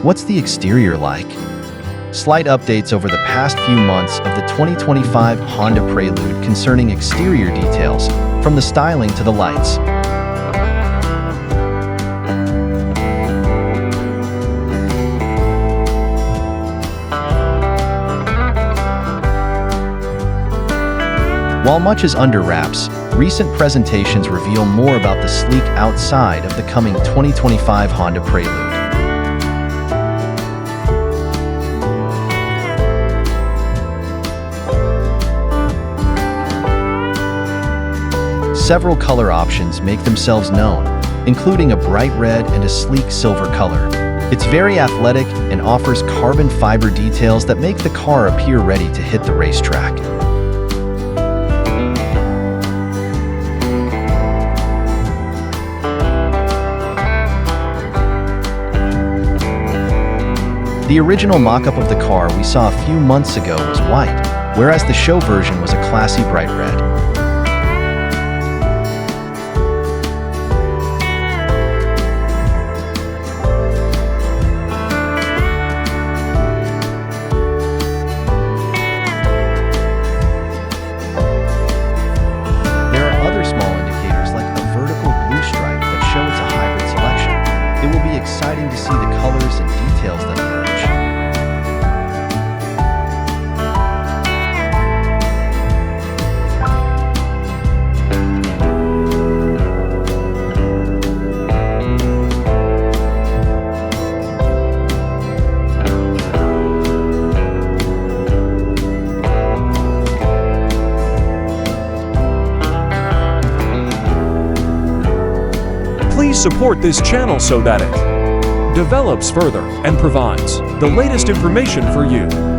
What's the exterior like? Slight updates over the past few months of the 2025 Honda Prelude concerning exterior details, from the styling to the lights. While much is under wraps, recent presentations reveal more about the sleek outside of the coming 2025 Honda Prelude. Several color options make themselves known, including a bright red and a sleek silver color. It's very athletic and offers carbon fiber details that make the car appear ready to hit the racetrack. The original mock-up of the car we saw a few months ago was white, whereas the show version was a classy bright red. There are other small indicators like a vertical blue stripe that show it's a hybrid selection. It will be exciting to see the colors and details that emerge. Please support this channel so that it develops further and provides the latest information for you.